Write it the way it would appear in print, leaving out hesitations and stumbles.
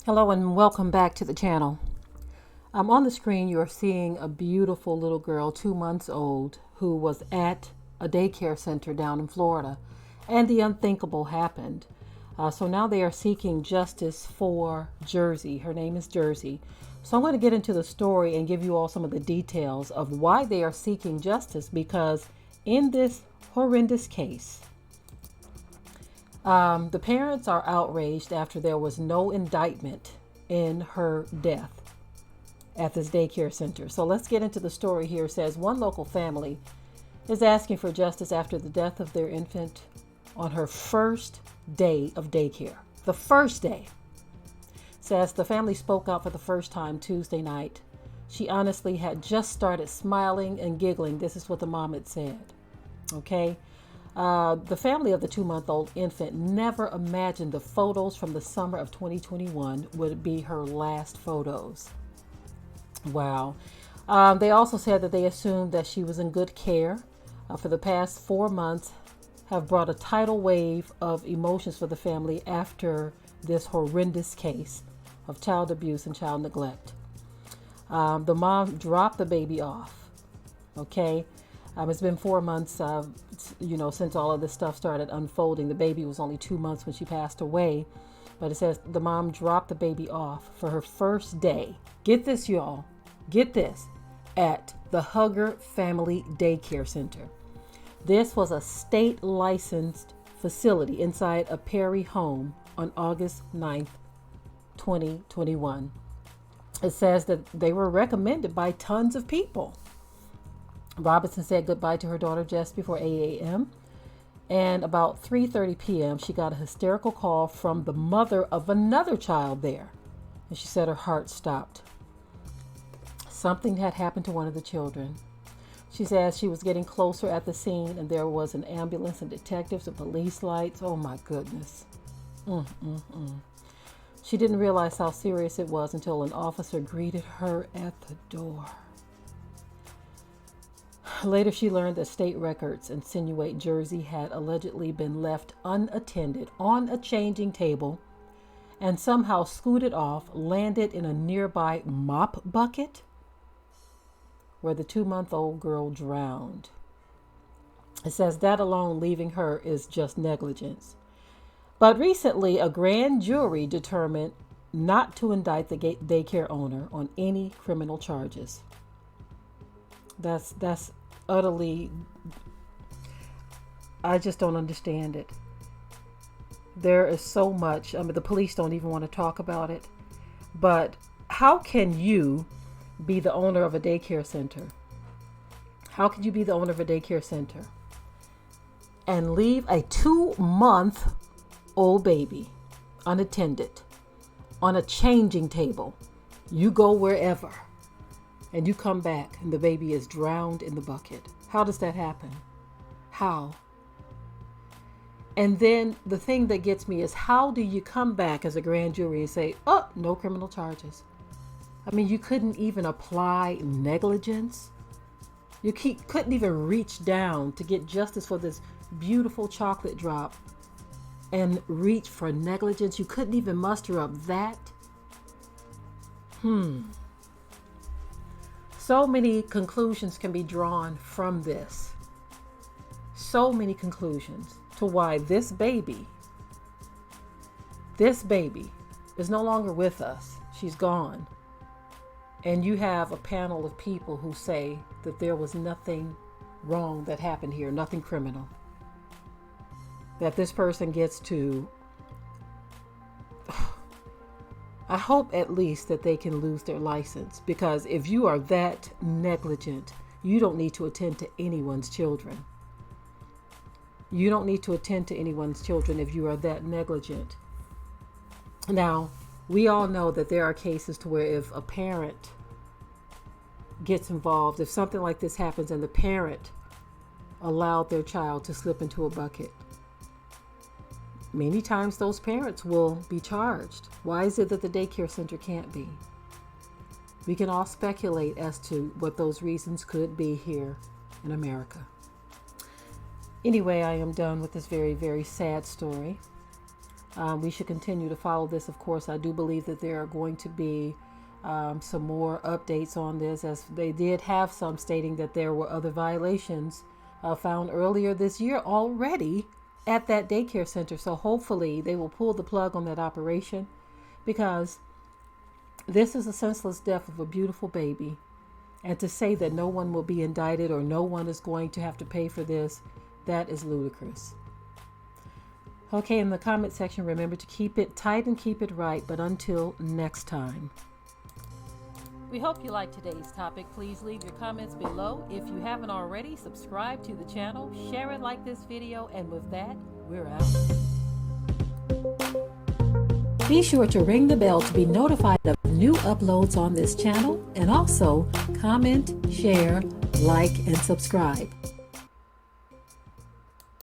Hello and welcome back to the channel. On the screen you are seeing a beautiful little girl, 2 months old, who was at a daycare center down in Florida, and the unthinkable happened. So now they are seeking justice for Jersi. Her name is Jersi. So I'm going to get into the story and give you all some of the details of why they are seeking justice, because in this horrendous case, the parents are outraged after there was no indictment in her death at this daycare center. So let's get into the story here. It says one local family is asking for justice after the death of their infant on her first day of daycare. The first day. Says the family spoke out for the first time Tuesday night. She honestly had just started smiling and giggling. This is what the mom had said. Okay. The family of the 2-month-old infant never imagined the photos from the summer of 2021 would be her last photos. Wow. They also said that they assumed that she was in good care. For the past 4 months have brought a tidal wave of emotions for the family after this horrendous case of child abuse and child neglect. The mom dropped the baby off. Okay. It's been 4 months, since all of this stuff started unfolding. The baby was only 2 months when she passed away. But it says the mom dropped the baby off for her first day. Get this, y'all. Get this. At the Hugger Family Daycare Center. This was a state licensed facility inside a Perry home on August 9th, 2021. It says that they were recommended by tons of people. Robinson said goodbye to her daughter just before 8 a.m. And about 3:30 p.m., she got a hysterical call from the mother of another child there. And she said her heart stopped. Something had happened to one of the children. She says she was getting closer at the scene, and there was an ambulance and detectives and police lights. Oh, my goodness. She didn't realize how serious it was until an officer greeted her at the door. Later, she learned that state records insinuate Jersi had allegedly been left unattended on a changing table and somehow scooted off, landed in a nearby mop bucket where the 2-month-old girl drowned. It says that alone leaving her is just negligence. But recently, a grand jury determined not to indict the daycare owner on any criminal charges. That's utterly, I just don't understand it. There is so much, the police don't even want to talk about it. But how can you be the owner of a daycare center? How can you be the owner of a daycare center and leave a 2-month-old baby unattended on a changing table? You go wherever. And you come back and the baby is drowned in the bucket. How does that happen? How? And then the thing that gets me is, how do you come back as a grand jury and say, oh, no criminal charges? I mean, you couldn't even apply negligence. You couldn't even reach down to get justice for this beautiful chocolate drop and reach for negligence. You couldn't even muster up that. So many conclusions can be drawn from this. So many conclusions to why this baby is no longer with us. She's gone. And you have a panel of people who say that there was nothing wrong that happened here, nothing criminal. That this person gets to, I hope at least that they can lose their license, because if you are that negligent, you don't need to attend to anyone's children. You don't need to attend to anyone's children if you are that negligent. Now, we all know that there are cases to where if a parent gets involved, if something like this happens and the parent allowed their child to slip into a bucket. Many times those parents will be charged. Why is it that the daycare center can't be? We can all speculate as to what those reasons could be here in America. Anyway, I am done with this very, very sad story. We should continue to follow this. Of course, I do believe that there are going to be some more updates on this, as they did have some stating that there were other violations found earlier this year already at that daycare center. So hopefully they will pull the plug on that operation, because this is a senseless death of a beautiful baby. And to say that no one will be indicted or no one is going to have to pay for this, that is ludicrous. Okay, in the comment section, remember to keep it tight and keep it right. But until next time. We hope you liked today's topic. Please leave your comments below. If you haven't already, subscribe to the channel, share it like this video, and with that, we're out. Be sure to ring the bell to be notified of new uploads on this channel, and also comment, share, like, and subscribe.